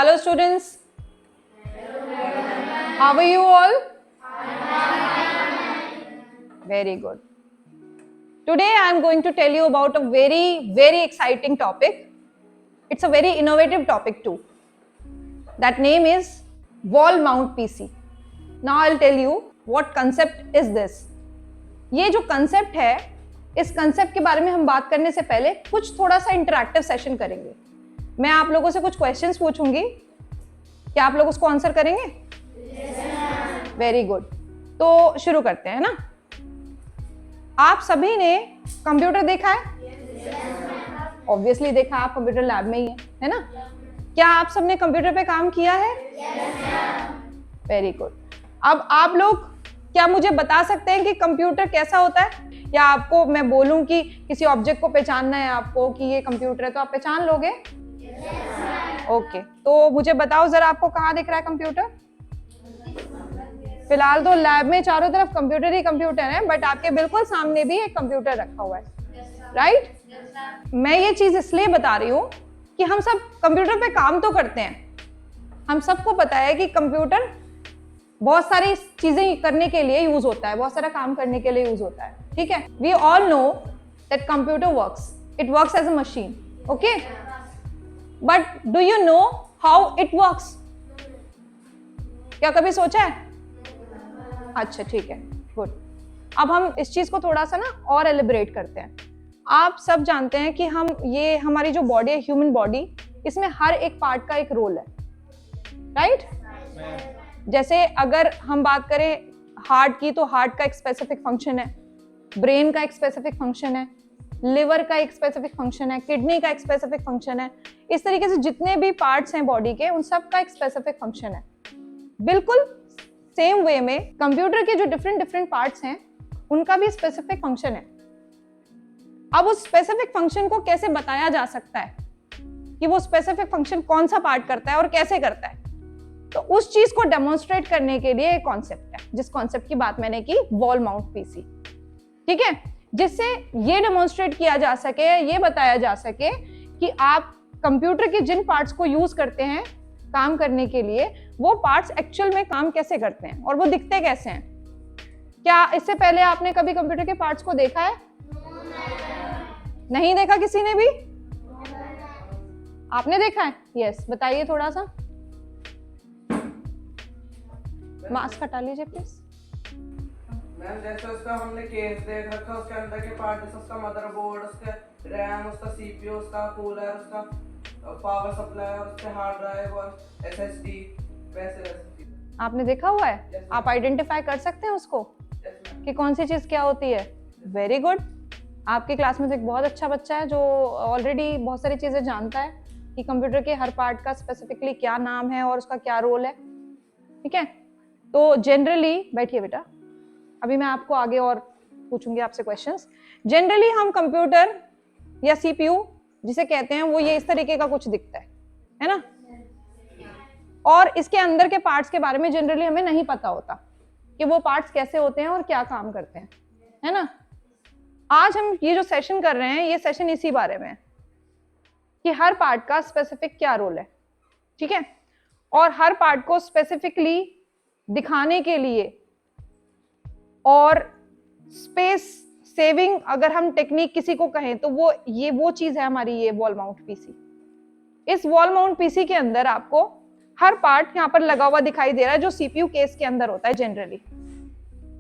Hello students. How are you all? Very good. Today I am going to tell you about a very exciting topic. It's a very innovative topic too. That name is wall mount PC. Now I'll tell you what concept is this. ये जो concept है, इस concept के बारे में हम बात करने से पहले कुछ थोड़ा सा interactive session करेंगे. मैं आप लोगों से कुछ क्वेश्चंस पूछूंगी. क्या आप लोग उसको आंसर करेंगे? Very good. तो शुरू करते हैं ना. आप सभी ने कंप्यूटर देखा है? ऑब्वियसली देखा, आप कंप्यूटर लैब में ही है ना? क्या आप सबने कंप्यूटर पे काम किया है? Very good. अब आप लोग क्या मुझे बता सकते हैं कि कंप्यूटर कैसा होता है? या आपको मैं बोलूं कि किसी ऑब्जेक्ट को पहचानना है आपको कि ये कंप्यूटर है, तो आप पहचान लोगे? ओके. तो मुझे बताओ जरा, आपको कहाँ दिख रहा है कंप्यूटर? फिलहाल तो लैब में चारों तरफ कंप्यूटर ही कंप्यूटर है, बट आपके बिल्कुल सामने भी एक कंप्यूटर रखा हुआ है, राइट? मैं ये चीज इसलिए बता रही हूँ कि हम सब कंप्यूटर पे काम तो करते हैं. हम सबको पता है कि कंप्यूटर बहुत सारी चीजें करने के लिए यूज होता है, बहुत सारा काम करने के लिए यूज होता है. ठीक है? We all know that computer works. It works as a machine. Okay, but do you know how it works? क्या कभी सोचा है? अच्छा, ठीक है, गुड. अब हम इस चीज को थोड़ा सा ना और एलिब्रेट करते हैं. आप सब जानते हैं कि हमारी जो बॉडी है, ह्यूमन बॉडी, इसमें हर एक पार्ट का एक रोल है, राइट? जैसे अगर हम बात करें हार्ट की, तो हार्ट का एक स्पेसिफिक फंक्शन है, ब्रेन का एक स्पेसिफिक फंक्शन है, लिवर का एक स्पेसिफिक फंक्शन है, किडनी का एक स्पेसिफिक फंक्शन है. इस तरीके से जितने भी पार्ट्स हैं बॉडी के, उन सब का एक स्पेसिफिक फंक्शन है. बिल्कुल सेम वे में कंप्यूटर के जो डिफरेंट पार्ट्स हैं, उनका भी स्पेसिफिक फंक्शन है. अब उस स्पेसिफिक फंक्शन को कैसे बताया जा सकता है कि वो स्पेसिफिक फंक्शन कौन सा पार्ट करता है और कैसे करता है? तो उस चीज को डेमोन्स्ट्रेट करने के लिए एक कॉन्सेप्ट है, जिस कॉन्सेप्ट की बात मैंने की, वॉल माउंट पीसी. ठीक है? जिससे ये डेमोन्स्ट्रेट किया जा सके, ये बताया जा सके कि आप कंप्यूटर के जिन पार्ट्स को यूज करते हैं काम करने के लिए, वो पार्ट्स एक्चुअल में काम कैसे करते हैं और वो दिखते कैसे हैं. क्या इससे पहले आपने कभी कंप्यूटर के पार्ट्स को देखा है? नहीं देखा किसी ने भी? आपने देखा है? यस, बताइए थोड़ा सा. मास्क हटा लीजिए प्लीज. मैम जैसे उसका हमने केस देख रखा, उसके अंदर के पार्ट, जैसे उसका मदरबोर्ड, उसका रैम, उसका सीपीयू, उसका कूलर, उसका पावर सप्लाई, और उसके हार्ड ड्राइव और एसएसडी, वैसे. आपने देखा हुआ है? yes, आप आइडेंटिफाई कर सकते हैं उसको yes, कि कौन सी चीज क्या होती है? Very good. आपकी क्लास में से एक बहुत अच्छा बच्चा है जो ऑलरेडी बहुत सारी चीजें जानता है कि कंप्यूटर के हर पार्ट का स्पेसिफिकली क्या नाम है और उसका क्या रोल है. ठीक है? तो जनरली, बैठिए बेटा, अभी मैं आपको आगे और पूछूंगी आपसे क्वेश्चंस. जनरली हम कंप्यूटर या सीपीयू जिसे कहते हैं, वो ये इस तरीके का कुछ दिखता है ना? और इसके अंदर के पार्ट्स के बारे में जनरली हमें नहीं पता होता कि वो पार्ट्स कैसे होते हैं और क्या काम करते हैं, है ना? आज हम ये जो सेशन कर रहे हैं, ये सेशन इसी बारे में है कि हर पार्ट का स्पेसिफिक क्या रोल है. ठीक है? और हर पार्ट को स्पेसिफिकली दिखाने के लिए और स्पेस सेविंग अगर हम टेक्निक किसी को कहें, तो वो चीज है हमारी ये वॉल माउंट पीसी. इस वॉल माउंट पीसी के अंदर आपको हर पार्ट यहाँ पर लगा हुआ दिखाई दे रहा है, जो सीपीयू केस के अंदर होता है. जनरली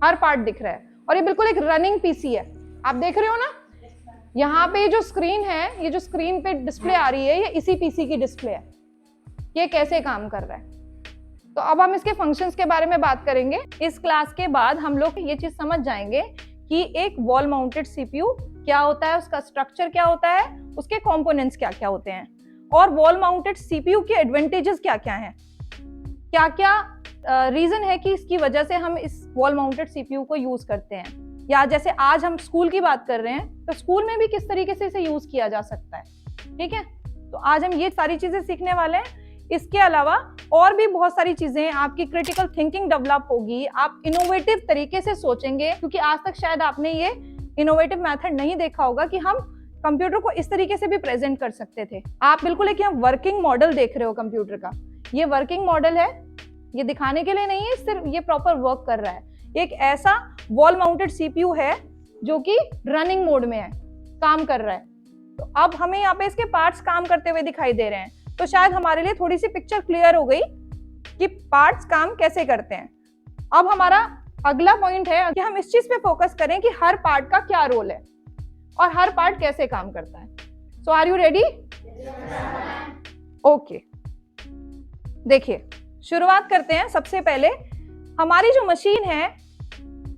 हर पार्ट दिख रहा है और ये बिल्कुल एक रनिंग पीसी है. आप देख रहे हो ना, यहाँ पे जो स्क्रीन है, ये जो स्क्रीन पे डिस्प्ले आ रही है, ये इसी पीसी की डिस्प्ले है. ये कैसे काम कर रहा है? तो अब हम इसके फंक्शंस के बारे में बात करेंगे. इस क्लास के बाद हम लोग ये चीज समझ जाएंगे कि एक वॉल माउंटेड सीपीयू क्या होता है, उसका स्ट्रक्चर क्या होता है, उसके कंपोनेंट्स क्या क्या होते हैं, और वॉल माउंटेड सीपीयू के एडवांटेजेस क्या क्या हैं, क्या क्या रीजन है कि इसकी वजह से हम इस वॉल माउंटेड सीपीयू को यूज करते हैं. या जैसे आज हम स्कूल की बात कर रहे हैं, तो स्कूल में भी किस तरीके से इसे यूज किया जा सकता है. ठीक है? तो आज हम ये सारी चीजें सीखने वाले हैं. इसके अलावा और भी बहुत सारी चीजें, आपकी क्रिटिकल थिंकिंग डेवलप होगी, आप इनोवेटिव तरीके से सोचेंगे, क्योंकि आज तक शायद आपने ये इनोवेटिव मेथड नहीं देखा होगा कि हम कंप्यूटर को इस तरीके से भी प्रेजेंट कर सकते थे। आप बिल्कुल एक यहाँ वर्किंग मॉडल देख रहे हो कंप्यूटर का। ये वर्किंग मॉडल है, ये दिखाने के लिए नहीं है, सिर्फ ये प्रॉपर वर्क कर रहा है। एक ऐसा वॉल माउंटेड सीपीयू है जो कि रनिंग मोड में है, काम कर रहा है। तो अब हमें यहाँ पे इसके पार्ट्स काम करते हुए दिखाई दे रहे हैं, तो शायद हमारे लिए थोड़ी सी पिक्चर क्लियर हो गई कि पार्ट्स काम कैसे करते हैं। अब हमारा अगला पॉइंट है कि हम इस चीज पे फोकस करें कि हर पार्ट का क्या रोल है और हर पार्ट कैसे काम करता है। सो आर यू रेडी? ओके, देखिए शुरुआत करते हैं। सबसे पहले हमारी जो मशीन है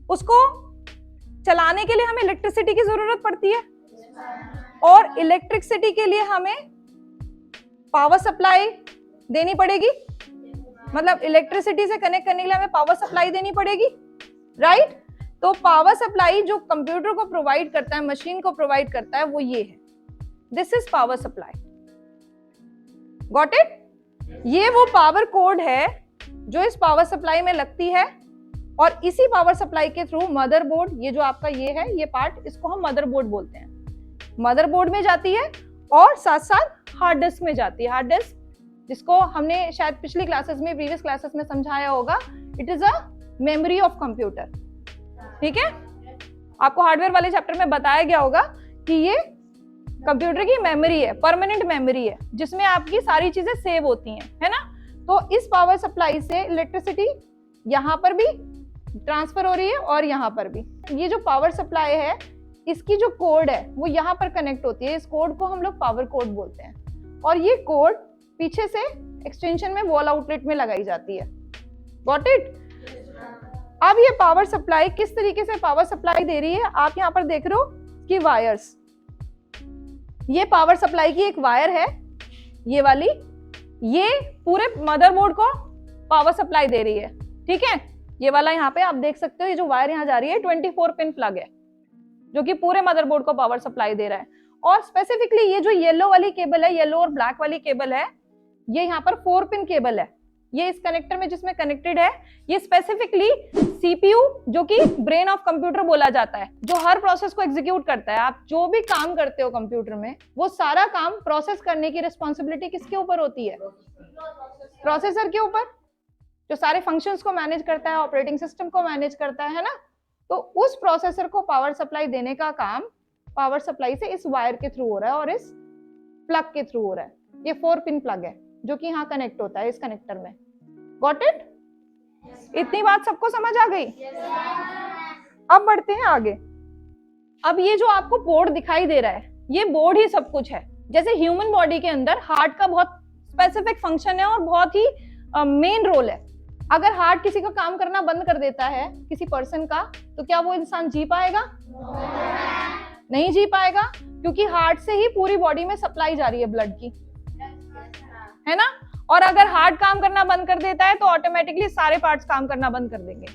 उसको चलाने के लिए हमें इलेक्ट्रिसिटी की जरूरत पड़ती है, और इलेक्ट्रिसिटी के लिए हमें पावर सप्लाई देनी पड़ेगी। मतलब इलेक्ट्रिसिटी से कनेक्ट करने के लिए हमें पावर सप्लाई देनी पड़ेगी, राइट? तो पावर सप्लाई जो कंप्यूटर को प्रोवाइड करता है, मशीन को प्रोवाइड करता है, वो ये है। This is power supply. Got it? ये वो पावर कोड है जो इस पावर सप्लाई में लगती है, और इसी पावर सप्लाई के थ्रू मदरबोर्ड, ये जो आपका ये है, ये पार्ट, इसको हम मदरबोर्ड बोलते हैं, मदरबोर्ड में जाती है और साथ साथ हार्ड डिस्क में जाती है। हार्ड डिस्क जिसको हमने शायद पिछली क्लासेस में, प्रीवियस क्लासेस में समझाया होगा, it is a memory of computer. ठीक है, आपको हार्डवेयर वाले चैप्टर में बताया गया होगा कि ये कंप्यूटर की मेमोरी है, परमानेंट मेमोरी है, जिसमें आपकी सारी चीजें सेव होती हैं, है ना? तो इस पावर सप्लाई से इलेक्ट्रिसिटी यहाँ पर भी ट्रांसफर हो रही है और यहाँ पर भी। ये जो पावर सप्लाई है, इसकी जो कोड है वो यहाँ पर कनेक्ट होती है। इस कोड को हम लोग पावर कोड बोलते हैं, और ये कोड पीछे से एक्सटेंशन में वॉल आउटलेट में लगाई जाती है। Got it? अब ये पावर सप्लाई किस तरीके से पावर सप्लाई दे रही है, आप यहाँ पर देख रहे हो कि वायर्स, ये पावर सप्लाई की एक वायर है, ये वाली, ये पूरे मदरबोर्ड को पावर सप्लाई दे रही है। ठीक है, ये वाला यहाँ पे आप देख सकते हो, ये जो वायर यहाँ जा रही है 24 पिन प्लग है, जो कि पूरे मदरबोर्ड को पावर सप्लाई दे रहा है। और स्पेसिफिकली ये जो येलो वाली केबल है, येलो और ब्लैक वाली केबल है, ये यहाँ पर 4 पिन केबल है। ये इस कनेक्टर में जिसमें कनेक्टेड है, ये स्पेसिफिकली सीपीयू, जो कि ब्रेन ऑफ कंप्यूटर बोला जाता है, जो हर प्रोसेस को एग्जीक्यूट करता है। आप जो भी काम करते हो कंप्यूटर में, वो सारा काम प्रोसेस करने की रिस्पॉन्सिबिलिटी किसके ऊपर होती है? प्रोसेसर के ऊपर, जो सारे फंक्शंस को मैनेज करता है, ऑपरेटिंग सिस्टम को मैनेज करता है ना? तो उस प्रोसेसर को पावर सप्लाई देने का काम पावर सप्लाई से इस वायर के थ्रू हो रहा है और इस प्लग के थ्रू हो रहा है। ये 4 पिन प्लग है जो कि यहाँ कनेक्ट होता है इस कनेक्टर में। Got it? इतनी बात सबको समझ आ गई? अब बढ़ते हैं आगे। अब ये जो आपको बोर्ड दिखाई दे रहा है, ये बोर्ड ही सब कुछ है। जैसे ह्यूमन बॉडी के अंदर हार्ट का बहुत स्पेसिफिक फंक्शन है और बहुत ही मेन रोल है। अगर हार्ट किसी का काम करना बंद कर देता है, किसी पर्सन का, तो क्या वो इंसान जी पाएगा? नहीं जी पाएगा, क्योंकि हार्ट से ही पूरी बॉडी में सप्लाई जा रही है ब्लड की, है ना? और अगर हार्ट काम करना बंद कर देता है तो ऑटोमेटिकली सारे पार्ट्स काम करना बंद कर देंगे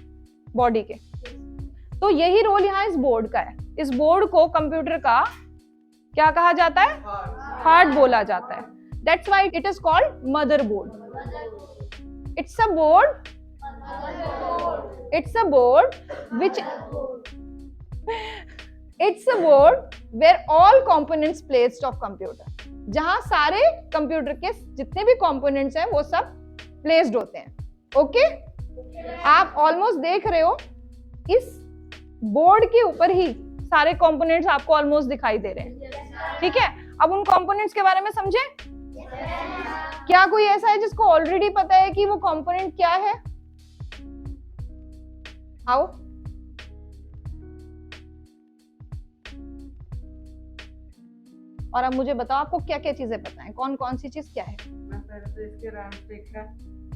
बॉडी के। तो यही रोल यहाँ इस बोर्ड का है। इस बोर्ड को कंप्यूटर का क्या कहा जाता है? हार्ट बोला जाता है। That's why it is called motherboard. It's a board. It's a board which. It's a board where all components placed of computer. जहां सारे कंप्यूटर के जितने भी कंपोनेंट्स हैं वो सब प्लेस्ड होते हैं। ओके? आप ऑलमोस्ट देख रहे हो, इस बोर्ड के ऊपर ही सारे कंपोनेंट्स आपको ऑलमोस्ट दिखाई दे रहे हैं। ठीक है, अब उन कंपोनेंट्स के बारे में समझे। क्या कोई ऐसा है जिसको ऑलरेडी पता है कि वो कंपोनेंट क्या है? आओ, और अब मुझे बताओ आपको क्या क्या चीजें पता है, कौन कौन सी चीज क्या है? मैं पहले तो इसके रैम स्टिक है,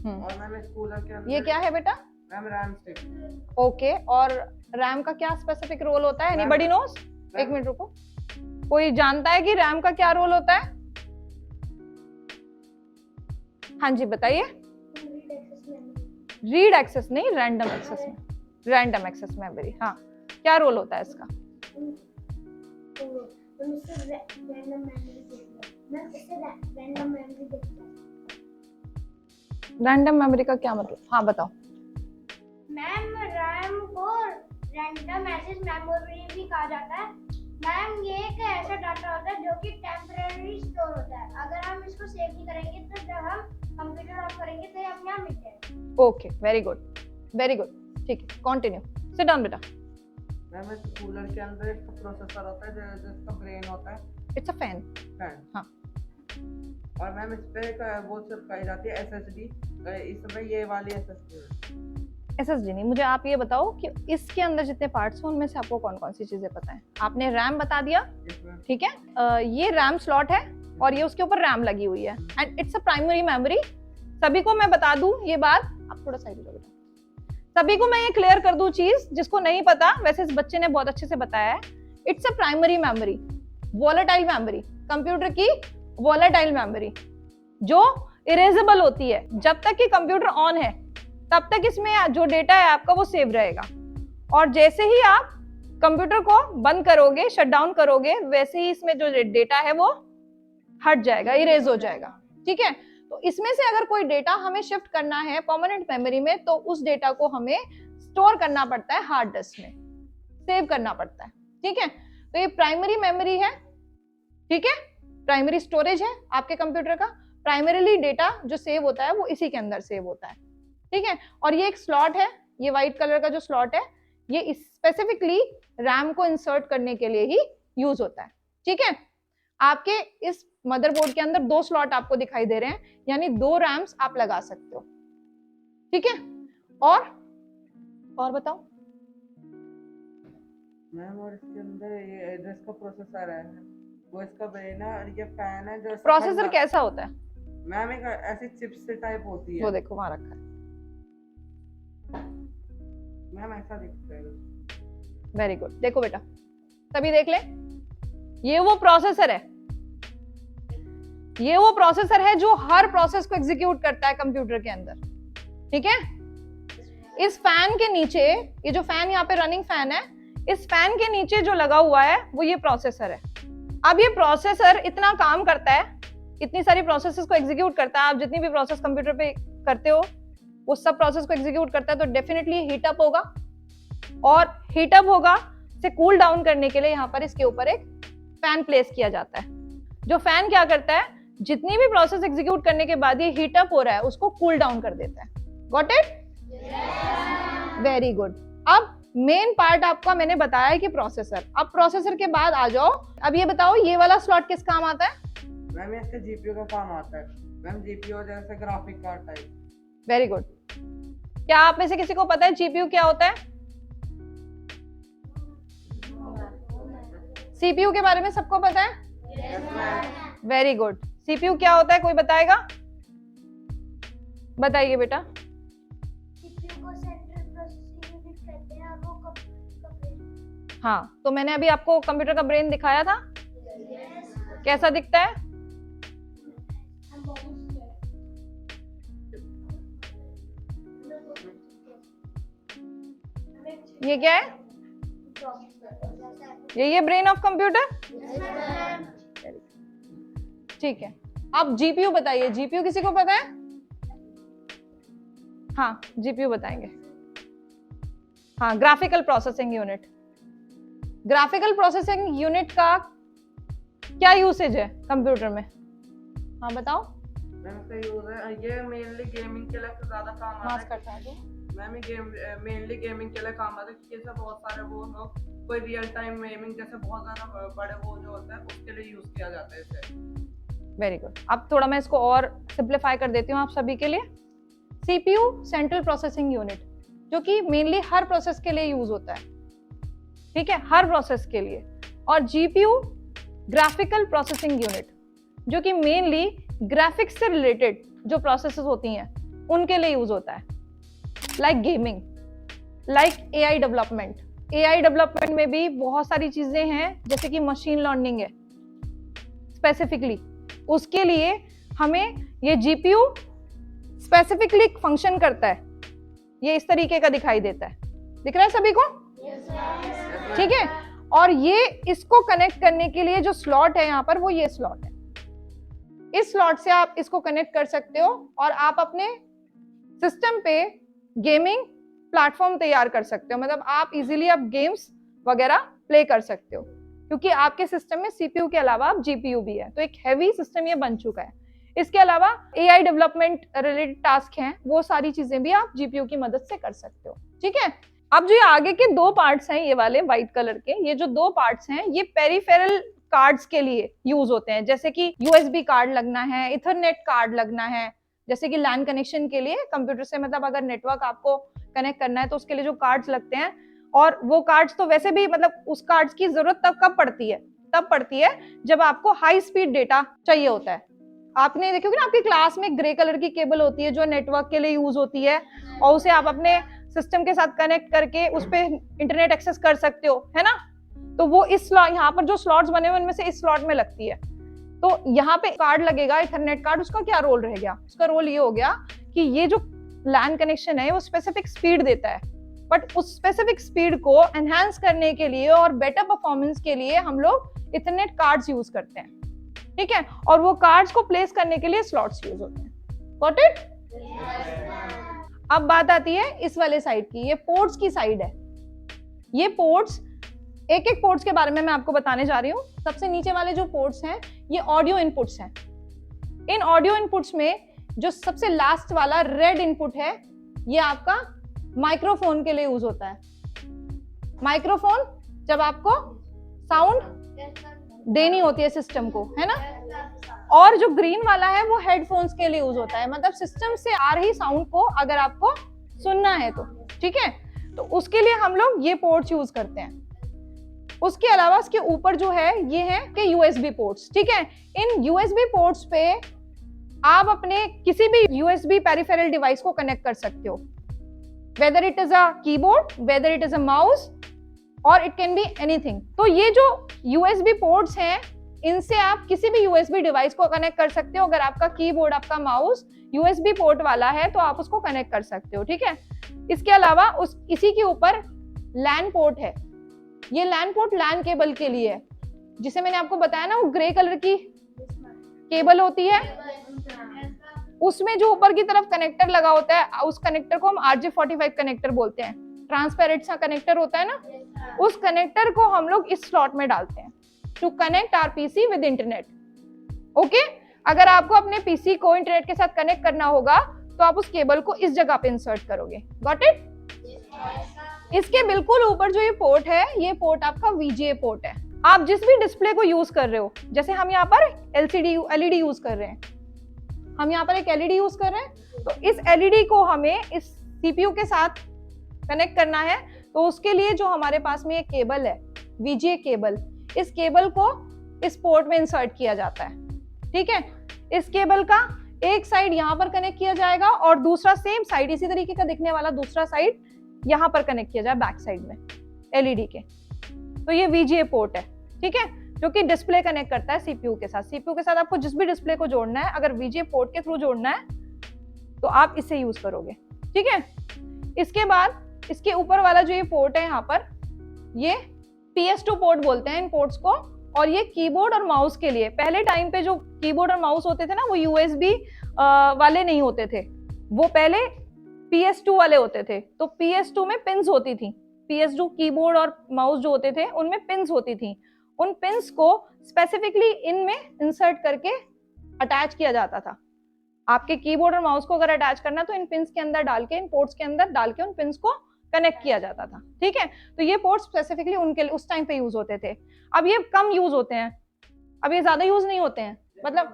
और मैम इस कूलर के अंदर ये क्या है बेटा? Ma'am RAM stick. ओके, और रैम का क्या स्पेसिफिक रोल होता है? Anybody nose? एक मिनट रुको, कोई जानता है कि रैम का क्या रोल होता है? हाँ जी बताइए। रीड एक्सेस नहीं, रैंडम एक्सेस में, रैंडम एक्सेस मेमोरी। हाँ, क्या रोल होता है इसका? रैंडम मेमोरी का क्या मतलब? हाँ बताओ मैम, रैम को रैंडम एक्सेस मेमोरी भी कहा जाता है। मैम ये एक ऐसा डाटा होता है जो कि टेम्परेरी स्टोर होता है। अगर हम इसको सेव नहीं करेंगे तो जब हम कंप्यूटर ऑफ करेंगे तो ये अपने आप मिट जाएगा। Okay, very good, very good. ठीक है, कंटिन्यू। सिट डाउन बेटा। मैम इस कूलर के अंदर एक प्रोसेसर होता है जिसका ब्रेन होता है। It's a fan. फैन। हाँ। और मैम इस पे वो चिपकाई जाती है एसएसडी। इसमें ये वाली एसएसडी है। एसएसडी नहीं, मुझे आप ये बताओ कि इसके अंदर जितने पार्ट्स हैं उनमें से आपको कौन कौन सी चीजें पता है? आपने रैम बता दिया, ठीक है। ये रैम स्लॉट है और ये उसके ऊपर रैम लगी हुई है and it's a primary memory. सभी को मैं बता दूं ये बात, आप थोड़ा साइड हो जाओ बेटा। सभी को मैं ये क्लियर कर दूं चीज, जिसको नहीं पता वैसे इस बच्चे ने बहुत अच्छे से बताया है। It's a primary memory, volatile memory, computer की वॉलेटाइल मेमोरी जो इरेजेबल होती है। जब तक कि कंप्यूटर ऑन है तब तक इसमें जो डेटा है आपका वो सेव रहेगा, और जैसे ही आप कंप्यूटर को बंद करोगे, शट डाउन करोगे, वैसे ही इसमें जो डेटा है वो हट जाएगा, इरेज हो जाएगा। ठीक है, तो इसमें से अगर कोई डेटा हमें शिफ्ट करना है परमानेंट मेमोरी में तो उस डेटा को हमें स्टोर करना पड़ता है हार्ड डिस्क में, सेव करना पड़ता है। ठीक है, तो ये प्राइमरी मेमोरी है। ठीक है, प्राइमरी स्टोरेज है आपके कंप्यूटर का। प्राइमरीली डेटा जो सेव होता है वो इसी के अंदर सेव होता है। ठीक है, और ये एक स्लॉट है, ये व्हाइट कलर का जो स्लॉट है ये स्पेसिफिकली रैम को इंसर्ट करने के लिए ही यूज होता है। ठीक है, आपके इस मदरबोर्ड के अंदर 2 स्लॉट आपको दिखाई दे रहे हैं, यानी 2 रैम्स आप लगा सकते हो। ठीक है, और बताओ मैम। और इसके अंदर ये जिसका प्रोसेसर है वो इसका ब्रेन है और ये फैन है जो प्रोसेसर कैसा होता है? मैम एक ऐसी चिप्स टाइप होती है। वो देखो वहां रखा है। मैम ऐसा दिखता है। वेरी गुड, देखो बेटा, सभी देख ले, ये वो प्रोसेसर है, ये वो प्रोसेसर है जो हर प्रोसेस को एग्जीक्यूट करता है कंप्यूटर के अंदर। ठीक है, इस फैन के नीचे, ये जो फैन यहाँ पे रनिंग फैन है, इस फैन के नीचे जो लगा हुआ है वो ये प्रोसेसर है। अब ये प्रोसेसर इतना काम करता है, इतनी सारी प्रोसेसेस को एग्जीक्यूट करता है। आप जितनी भी प्रोसेस कंप्यूटर पे करते हो वो सब प्रोसेस को एग्जीक्यूट करता है, तो डेफिनेटली हीटअप होगा, और हीटअप होगा से कूल डाउन करने के लिए यहाँ पर इसके ऊपर एक फैन प्लेस किया जाता है। जो फैन क्या करता है, जितनी भी प्रोसेस एग्जीक्यूट करने के बाद ये हीटअप हो रहा है उसको कूल डाउन कर देता है। Got it? Very good. अब मेन पार्ट आपका मैंने बताया है कि प्रोसेसर। अब प्रोसेसर के बाद आ जाओ, अब ये बताओ ये वाला स्लॉट किस काम आता है? मैम इसका जीपीयू का काम आता है। मैम जीपीयू जैसे graphic card type. Very good. क्या आप में से किसी को पता है जीपीयू क्या होता है? सीपीयू के बारे में सबको पता है? Very good. सीपीयू क्या होता है, कोई बताएगा? बताइए बेटा। सीपीयू को सेंट्रल प्रोसेसिंग यूनिट कहते हैं और वो कंप्यूटर का ब्रेन। हाँ, तो मैंने अभी आपको कंप्यूटर का ब्रेन दिखाया था, कैसा दिखता है? ये क्या है? ये ब्रेन ऑफ कंप्यूटर। ठीक है, अब जीपीयू बताइए, जीपीयू किसी को पता है? हाँ, जीपीयू बताएंगे। हाँ, graphical processing unit. Graphical processing unit का क्या यूसेज है कंप्यूटर में? हाँ बताओ। मैम इसका यूज है, ये मेनली गेमिंग के लिए ज्यादा काम आता मास्क है। हटा दो। मैम ये मेनली गेमिंग के लिए काम आता है, क्योंकि इससे बहुत सारे वो लोग कोई रियल टाइम गेमिंग जैसे बहुत ज्यादा बड़े वो जो होता है उसके लिए यूज किया जाता है इसे। Very good. अब थोड़ा मैं इसको और सिंप्लीफाई कर देती हूँ आप सभी के लिए। सीपीयू सेंट्रल प्रोसेसिंग यूनिट, जो कि मेनली हर प्रोसेस के लिए यूज होता है। ठीक है, हर प्रोसेस के लिए। और जीपीयू ग्राफिकल प्रोसेसिंग यूनिट, जो कि मेनली ग्राफिक्स से रिलेटेड जो प्रोसेसेस होती हैं उनके लिए यूज होता है, like gaming, like AI development. AI development में भी बहुत सारी चीजें हैं, जैसे कि मशीन लर्निंग है स्पेसिफिकली, उसके लिए हमें ये जीपीयू स्पेसिफिकली फंक्शन करता है। ये इस तरीके का दिखाई देता है, दिख रहा है सभी को? ठीक है, और ये इसको कनेक्ट करने के लिए जो स्लॉट है यहाँ पर वो ये स्लॉट है। इस स्लॉट से आप इसको कनेक्ट कर सकते हो और आप अपने सिस्टम पे गेमिंग प्लेटफॉर्म तैयार कर सकते हो। मतलब आप इजीली अब गेम्स वगैरह प्ले कर सकते हो, क्योंकि आपके सिस्टम में सीपीयू के अलावा अब जीपीयू भी है, तो एक हैवी सिस्टम ये बन चुका है। इसके अलावा एआई डेवलपमेंट रिलेटेड टास्क हैं, वो सारी चीजें भी आप जीपीयू की मदद से कर सकते हो। ठीक है, अब जो ये आगे के 2 पार्ट्स हैं, ये वाले व्हाइट कलर के, ये जो 2 पार्ट्स हैं, ये पेरिफेरल कार्ड्स के लिए यूज होते हैं, जैसे कि यूएसबी कार्ड लगना है, इथरनेट कार्ड लगना है, जैसे कि लैन कनेक्शन के लिए कंप्यूटर से, मतलब अगर नेटवर्क आपको कनेक्ट करना है तो उसके लिए जो कार्ड्स लगते हैं, और वो कार्ड्स तो वैसे भी, मतलब उस कार्ड्स की जरूरत तब कब पड़ती है, तब पड़ती है जब आपको हाई स्पीड डेटा चाहिए होता है। आपने देखोगे ना, आपकी क्लास में ग्रे कलर की केबल होती है जो नेटवर्क के लिए यूज होती है, और उसे आप अपने सिस्टम के साथ कनेक्ट करके उस पे इंटरनेट एक्सेस कर सकते हो, है ना। तो वो इस यहाँ पर जो स्लॉट्स बने हुए उनमें से इस स्लॉट में लगती है। तो यहाँ पे कार्ड लगेगा, इथरनेट कार्ड, उसका क्या रोल रह गया? उसका रोल ये हो गया कि ये जो लैन कनेक्शन है वो स्पेसिफिक स्पीड देता है, बट उस स्पेसिफिक स्पीड को एनहांस करने के लिए और बेटर परफॉर्मेंस के लिए हम लोग इथरनेट कार्ड्स यूज करते हैं। ठीक है, और वो कार्ड्स को प्लेस करने के लिए स्लॉट्स यूज होते हैं। Got it? अब बात आती है इस वाले साइड की, ये पोर्ट्स की साइड है। ये पोर्ट्स, एक एक पोर्ट्स के बारे में मैं आपको बताने जा रही हूँ। सबसे नीचे वाले जो पोर्ट्स हैं ये ऑडियो इनपुट्स हैं। इन ऑडियो इनपुट्स में जो सबसे लास्ट वाला रेड इनपुट है ये आपका माइक्रोफोन के लिए यूज होता है। माइक्रोफोन जब आपको साउंड देनी होती है सिस्टम को, है ना। और जो ग्रीन वाला है वो हेडफोन्स के लिए यूज होता है, मतलब सिस्टम से आ रही साउंड को अगर आपको सुनना है तो। ठीक है, तो उसके लिए हम लोग ये पोर्ट्स यूज करते हैं। उसके अलावा इसके ऊपर जो है ये है कि यूएसबी पोर्ट्स। ठीक है, इन यूएसबी पोर्ट्स पे आप अपने किसी भी यूएसबी पेरिफेरल डिवाइस को कनेक्ट कर सकते हो, whether it is a keyboard, whether it is a mouse, और इट कैन बी एनीथिंग। तो ये जो यूएसबी पोर्ट्स हैं इनसे आप किसी भी यूएसबी डिवाइस को कनेक्ट कर सकते हो। अगर आपका कीबोर्ड, आपका माउस यूएसबी पोर्ट वाला है तो आप उसको कनेक्ट कर सकते हो। ठीक है, इसके अलावा इसी के ऊपर लैन पोर्ट है। ये लैन पोर्ट लैन केबल के लिए है, जिसे मैंने आपको बताया ना, वो ग्रे कलर की केबल होती है, उसमें जो ऊपर की तरफ कनेक्टर लगा होता है उस कनेक्टर को हम RJ45 कनेक्टर बोलते हैं। ट्रांसपेरेंट सा कनेक्टर होता है ना, उस कनेक्टर को हम लोग इस स्लॉट में डालते हैं to connect our PC with internet. Okay, अगर आपको अपने पीसी को इंटरनेट के साथ कनेक्ट करना होगा तो आप उस केबल को इस जगह पे इंसर्ट करोगे। Got it? इसके बिल्कुल ऊपर जो ये पोर्ट है, ये पोर्ट आपका VGA पोर्ट है। आप जिस भी डिस्प्ले को यूज कर रहे हो, जैसे हम यहाँ पर LED यूज कर रहे हैं, हम यहाँ पर एक LED यूज कर रहे हैं, तो इस LED को हमें इस CPU के साथ कनेक्ट करना है, तो उसके लिए जो हमारे पास में ये केबल है VGA केबल, इस केबल को इस पोर्ट में इंसर्ट किया जाता है। ठीक है, इस केबल का एक साइड यहाँ पर कनेक्ट किया जाएगा और दूसरा सेम साइड, इसी तरीके का दिखने वाला दूसरा साइड यहाँ पर कनेक्ट किया जाए बैक साइड में LED के। तो ये VGA पोर्ट है। ठीक है, जो कि डिस्प्ले कनेक्ट करता है CPU के साथ। CPU के साथ आपको जिस भी डिस्प्ले को जोड़ना है, अगर VGA पोर्ट के थ्रू जोड़ना है तो आप इसे यूज करोगे। ठीक है, इसके बाद इसके ऊपर वाला जो ये पोर्ट है यहाँ पर, ये PS2 पोर्ट बोलते हैं इन पोर्ट्स को, और ये कीबोर्ड और माउस के लिए। पहले टाइम पे जो कीबोर्ड और माउस होते थे ना, वो USB वाले नहीं होते थे, वो पहले PS2 वाले होते थे। तो PS2 में पिन्स होती थी। PS2 कीबोर्ड और माउस जो होते थे उनमें पिन्स होती थी। उन पिन्स को स्पेसिफिकली इनमें इंसर्ट करके अटैच किया जाता था। आपके कीबोर्ड और माउस को अगर अटैच करना तो इन पिन्स के अंदर डाल के, इन पोर्ट्स के अंदर डाल के उन पिन्स को कनेक्ट किया जाता था। ठीक है, तो ये पोर्ट्स स्पेसिफिकली उनके उस टाइम पे यूज होते थे। अब ये कम यूज होते हैं, अब ये ज्यादा यूज नहीं होते हैं, मतलब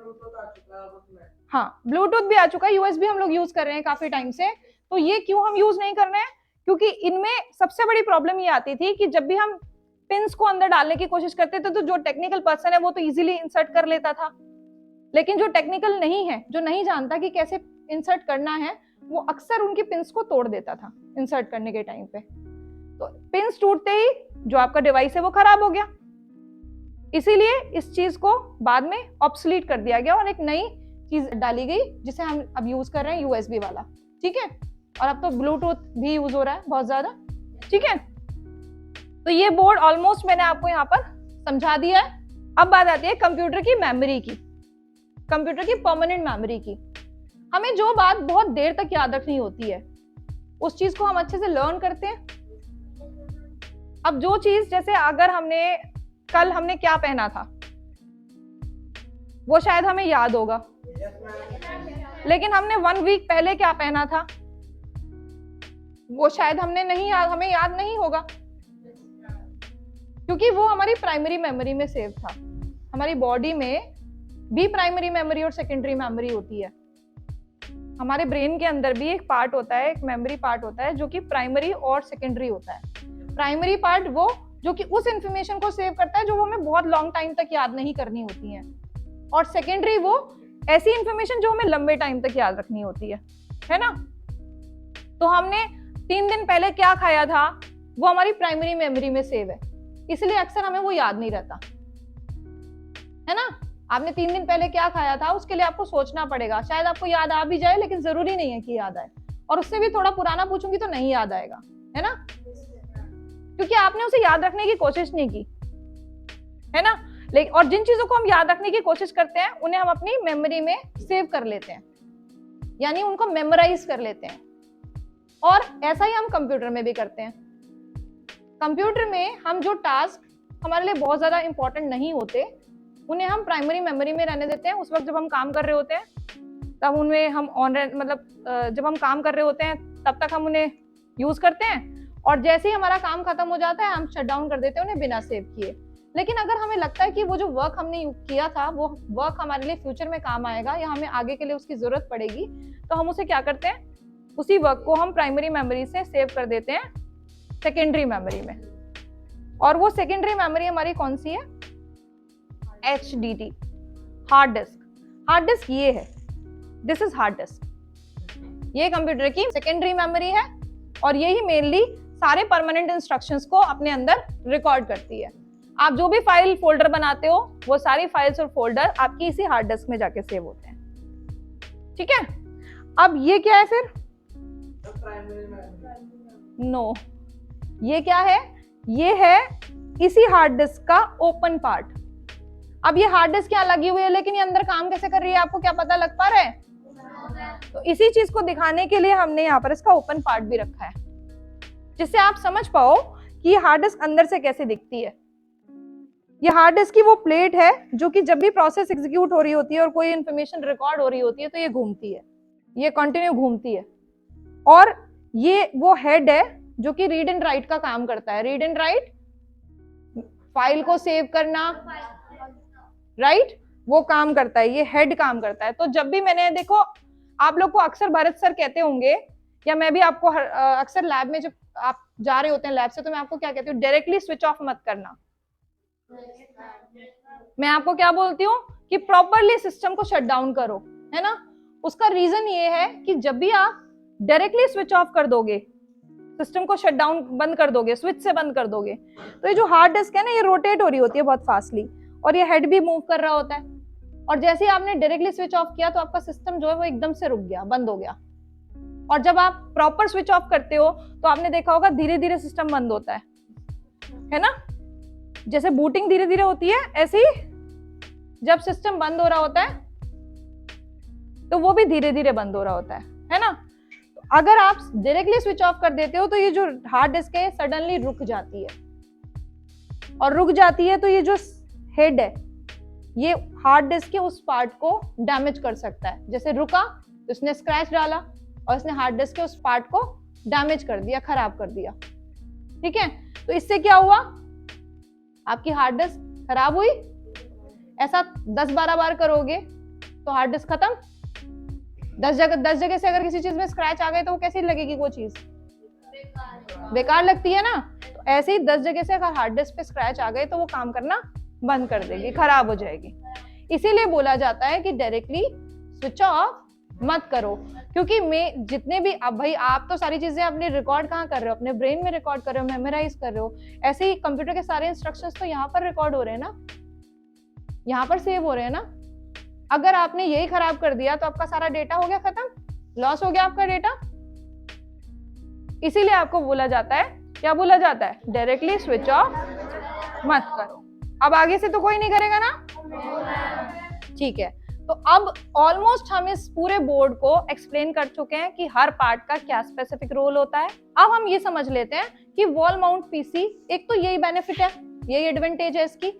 हाँ, ब्लूटूथ भी आ चुका है, USB हम लोग यूज कर रहे हैं काफी टाइम से। तो ये क्यों हम यूज नहीं कर रहे हैं? क्योंकि इनमें सबसे बड़ी प्रॉब्लम ये आती थी कि जब भी हम पिन्स को अंदर डालने की कोशिश करते थे तो जो टेक्निकल पर्सन है वो तो इजीली इंसर्ट कर लेता था, लेकिन जो टेक्निकल नहीं है, जो नहीं जानता कि कैसे इंसर्ट करना है, वो अक्सर उनकी पिन्स को तोड़ देता था इंसर्ट करने के टाइम पे। तो पिन्स टूटते ही जो आपका डिवाइस है वो खराब हो गया। इसीलिए इस चीज को बाद में ऑब्सोलीट कर दिया गया और एक नई चीज डाली गई जिसे हम अब यूज कर रहे हैं, USB वाला। ठीक है, और अब तो ब्लूटूथ भी यूज हो रहा है बहुत ज्यादा। ठीक है, तो ये बोर्ड ऑलमोस्ट मैंने आपको यहाँ पर समझा दिया है। अब बात आती है कंप्यूटर की मेमोरी की, कंप्यूटर की परमानेंट मेमोरी की। हमें जो बात बहुत देर तक याद रखनी होती है उस चीज को हम अच्छे से लर्न करते हैं। अब जो चीज, जैसे अगर हमने कल हमने क्या पहना था, वो शायद हमें याद होगा, लेकिन हमने 1 वीक पहले क्या पहना था वो शायद हमें याद नहीं होगा, क्योंकि वो हमारी प्राइमरी मेमोरी में सेव था। हमारी बॉडी में भी प्राइमरी मेमोरी और सेकेंडरी मेमोरी होती है। हमारे ब्रेन के अंदर भी एक पार्ट होता है, एक मेमोरी पार्ट होता है जो कि प्राइमरी और सेकेंडरी होता है। प्राइमरी पार्ट वो जो कि उस इंफॉर्मेशन को सेव करता है जो हमें बहुत लॉन्ग टाइम तक याद नहीं करनी होती है, और सेकेंडरी वो ऐसी इंफॉर्मेशन जो हमें लंबे टाइम तक याद रखनी होती है ना। तो हमने 3 दिन पहले क्या खाया था वो हमारी प्राइमरी मेमोरी में सेव है, इसलिए अक्सर हमें वो याद नहीं रहता, है ना। आपने 3 दिन पहले क्या खाया था उसके लिए आपको सोचना पड़ेगा, शायद आपको याद आ भी जाए लेकिन जरूरी नहीं है कि याद आए, और उससे भी थोड़ा पुराना पूछूंगी तो नहीं याद आएगा, है ना, क्योंकि आपने उसे याद रखने की कोशिश नहीं की, है ना। लेकिन और जिन चीजों को हम याद रखने की कोशिश करते हैं उन्हें हम अपनी मेमोरी में सेव कर लेते हैं, यानी उनको मेमोराइज कर लेते हैं, और ऐसा ही हम कंप्यूटर में भी करते हैं। कंप्यूटर में हम जो टास्क हमारे लिए बहुत ज्यादा इंपॉर्टेंट नहीं होते उन्हें हम प्राइमरी मेमोरी में रहने देते हैं। उस वक्त जब हम काम कर रहे होते हैं तब उनमें हम जब हम काम कर रहे होते हैं तब तक हम उन्हें यूज करते हैं, और जैसे ही हमारा काम खत्म हो जाता है हम शट डाउन कर देते हैं उन्हें बिना सेव किए। लेकिन अगर हमें लगता है कि वो जो वर्क हमने किया था वो वर्क हमारे लिए फ्यूचर में काम आएगा या हमें आगे के लिए उसकी जरूरत पड़ेगी, तो हम उसे क्या करते हैं, उसी वर्क को हम प्राइमरी मेमोरी से सेव कर देते हैं सेकेंडरी मेमोरी में। और वो सेकेंडरी मेमोरी हमारी कौन सी है, HDD, hard disk. Hard disk ये है, दिस इज हार्ड डिस्क, ये कंप्यूटर की सेकेंडरी मेमोरी है, और यही मेनली सारे परमानेंट इंस्ट्रक्शंस को अपने अंदर रिकॉर्ड करती है। आप जो भी फाइल फोल्डर बनाते हो वो सारी फाइल्स और फोल्डर आपकी इसी हार्ड डिस्क में जाके सेव होते हैं, ठीक है। अब ये क्या है फिर, नो, ये क्या है, ये है इसी हार्ड डिस्क का ओपन पार्ट। अब ये हार्ड डिस्क यहाँ लगी हुई है लेकिन ये अंदर काम कैसे कर रही है आपको क्या पता लग पा रहा है, तो इसी चीज को दिखाने के लिए हमने यहाँ पर इसका ओपन पार्ट भी रखा है, जिससे आप समझ पाओ कि ये हार्ड डिस्क अंदर से कैसे दिखती है। ये हार्ड डिस्क की वो प्लेट है जो कि जब भी प्रोसेस एग्जीक्यूट हो रही होती है और कोई इंफॉर्मेशन रिकॉर्ड हो रही होती है तो ये घूमती है, ये कंटिन्यू घूमती है, और ये वो हेड है जो कि रीड एंड राइट का काम करता है। रीड एंड राइट, फाइल को सेव करना, राइट, वो काम करता है, ये हेड काम करता है। तो जब भी मैंने देखो आप लोग को अक्सर भरत सर कहते होंगे, या मैं भी आपको अक्सर लैब में जब आप जा रहे होते हैं लैब से तो मैं आपको क्या कहती हूँ, डायरेक्टली स्विच ऑफ मत करना। मैं आपको क्या बोलती हूँ कि प्रॉपरली सिस्टम को शट डाउन करो, है ना। उसका रीजन ये है कि जब भी आप डायरेक्टली स्विच ऑफ कर दोगे, सिस्टम को शट डाउन बंद कर दोगे, स्विच से बंद कर दोगे, तो ये जो हार्ड डिस्क है ना ये रोटेट हो रही होती है बहुत फास्टली, और ये हेड भी मूव कर रहा होता है, और जैसे ही आपने डायरेक्टली स्विच ऑफ किया तो आपका सिस्टम जो है वो एकदम से रुक गया, बंद हो गया। और जब आप प्रॉपर स्विच ऑफ करते हो तो आपने देखा होगा धीरे धीरे सिस्टम बंद होता है ना। जैसे बूटिंग धीरे धीरे होती है ऐसे ही जब सिस्टम बंद हो रहा होता है तो वो भी धीरे धीरे बंद हो रहा होता है ना। तो अगर आप डायरेक्टली स्विच ऑफ कर देते हो तो ये जो हार्ड डिस्क है सडनली रुक जाती है, और रुक जाती है तो ये जो हेड है ये हार्ड डिस्क के उस पार्ट को डैमेज कर सकता है। जैसे रुका तो इसने स्क्रैच डाला और इसने हार्ड डिस्क के उस पार्ट को डैमेज कर दिया, खराब कर दिया, ठीक है। तो इससे क्या हुआ, आपकी हार्ड डिस्क खराब हुई। ऐसा 10-12 बार करोगे तो हार्ड डिस्क खत्म। 10 जगह से अगर किसी चीज में स्क्रैच आ गए तो वो कैसी लगेगी, वो चीज बेकार लगती है ना। तो ऐसे ही 10 जगह से अगर हार्ड डिस्क पे स्क्रैच आ गए तो वो काम करना बंद कर देगी, खराब हो जाएगी। इसीलिए बोला जाता है कि डायरेक्टली स्विच ऑफ मत करो, क्योंकि मैं जितने भी, अब भाई आप तो सारी चीजें अपने रिकॉर्ड कहाँ कर रहे हो, अपने ब्रेन में रिकॉर्ड कर रहे हो, मेमोराइज कर रहे हो। ऐसे ही कंप्यूटर के सारे इंस्ट्रक्शंस तो यहाँ पर रिकॉर्ड हो रहे हैं ना, यहाँ पर सेव हो रहे हैं ना। अगर आपने यही खराब कर दिया तो आपका सारा डेटा हो गया खत्म, लॉस हो गया आपका डेटा। इसीलिए आपको बोला जाता है, क्या बोला जाता है, डायरेक्टली स्विच ऑफ मत करो। अब आगे से तो कोई नहीं करेगा ना, ठीक है। तो अब ऑलमोस्ट हम इस पूरे बोर्ड को एक्सप्लेन कर चुके हैं कि हर पार्ट का क्या स्पेसिफिक रोल होता है। अब हम ये समझ लेते हैं कि वॉल माउंट पीसी, एक तो यही बेनिफिट है यही एडवांटेज है इसकी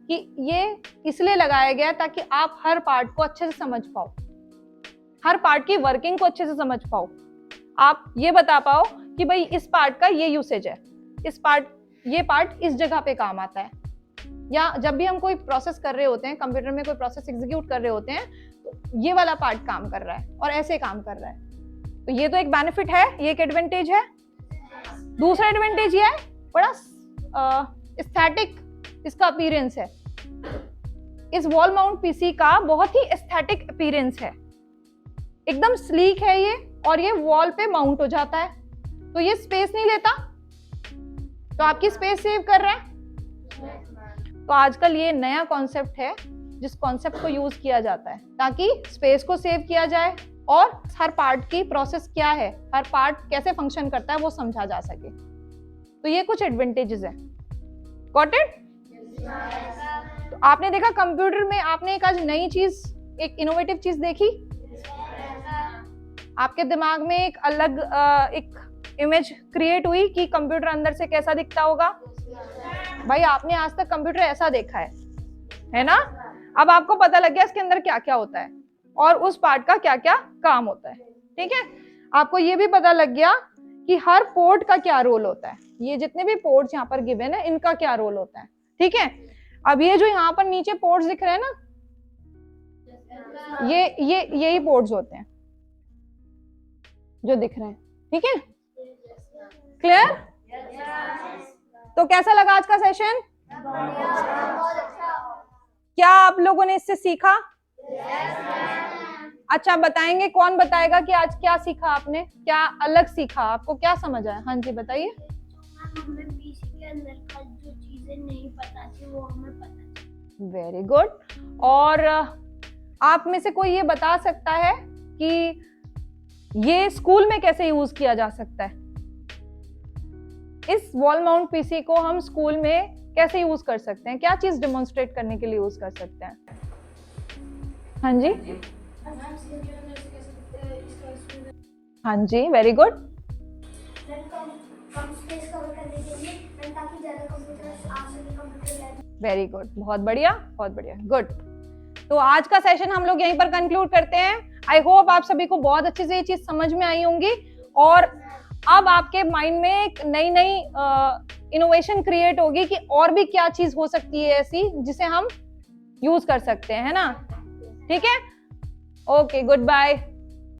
कि ये इसलिए लगाया गया ताकि आप हर पार्ट को अच्छे से समझ पाओ, हर पार्ट की वर्किंग को अच्छे से समझ पाओ, आप ये बता पाओ कि भाई इस पार्ट का ये यूसेज है, ये पार्ट इस जगह पे काम आता है। या जब भी हम कोई प्रोसेस कर रहे होते हैं, कंप्यूटर में कोई प्रोसेस एग्जीक्यूट कर रहे होते हैं, तो ये वाला पार्ट काम कर रहा है और ऐसे काम कर रहा है। तो ये तो एक बेनिफिट है, ये एक एडवांटेज है। दूसरा एडवांटेज ये है बड़ा एस्थेटिक इसका अपीयरेंस है। इस वॉल माउंट पीसी का बहुत ही एस्थेटिक अपीयरेंस है, एकदम स्लीक है ये, और ये वॉल पे माउंट हो जाता है, तो ये स्पेस नहीं लेता, तो आपकी स्पेस सेव कर रहा है। तो आजकल ये नया कॉन्सेप्ट है जिस कॉन्सेप्ट को यूज किया जाता है ताकि स्पेस को सेव किया जाए और हर पार्ट की प्रोसेस क्या है, हर पार्ट कैसे फंक्शन करता है वो समझा जा सके। तो ये कुछ एडवांटेजेस है। Got it? तो आपने देखा कंप्यूटर में आपने एक आज नई चीज, एक इनोवेटिव चीज देखी, आपके दिमाग में एक अलग एक इमेज क्रिएट हुई कि कंप्यूटर अंदर से कैसा दिखता होगा। भाई आपने आज तक कंप्यूटर ऐसा देखा है ना? अब आपको पता लग गया इसके अंदर क्या क्या होता है और उस पार्ट का क्या क्या काम होता है। ठीक है, आपको ये भी पता लग गया कि हर पोर्ट का क्या रोल होता है, ये जितने भी पोर्ट्स यहाँ पर गिवन है इनका क्या रोल होता है। ठीक है, अब ये जो यहाँ पर नीचे पोर्ट्स दिख रहे हैं ना, यही पोर्ट्स होते हैं जो दिख रहे हैं। ठीक है, क्लियर? तो कैसा लगा आज का सेशन? क्या आप लोगों ने इससे सीखा? अच्छा, बताएंगे, कौन बताएगा कि आज क्या सीखा आपने, क्या अलग सीखा, आपको क्या समझ आया? हाँ जी बताइए। हमें पीसी के अंदर का जो चीजें नहीं पता थी वो हमें पता थी। Very good. और आप में से कोई ये बता सकता है कि ये स्कूल में कैसे यूज किया जा सकता है? इस वॉल माउंट पीसी को हम स्कूल में कैसे यूज कर सकते हैं, क्या चीज डेमोन्स्ट्रेट करने के लिए यूज कर सकते हैं? हाँ जी, हाँ जी, वेरी गुड। वेरी गुड, बहुत बढ़िया, बहुत बढ़िया, गुड। तो आज का सेशन हम लोग यहीं पर कंक्लूड करते हैं। आई होप आप सभी को बहुत अच्छे से ये चीज समझ में आई होंगी और अब आपके माइंड में एक नई नई इनोवेशन क्रिएट होगी कि और भी क्या चीज हो सकती है ऐसी जिसे हम यूज कर सकते हैं, है ना? ठीक है, ओके, गुड बाय।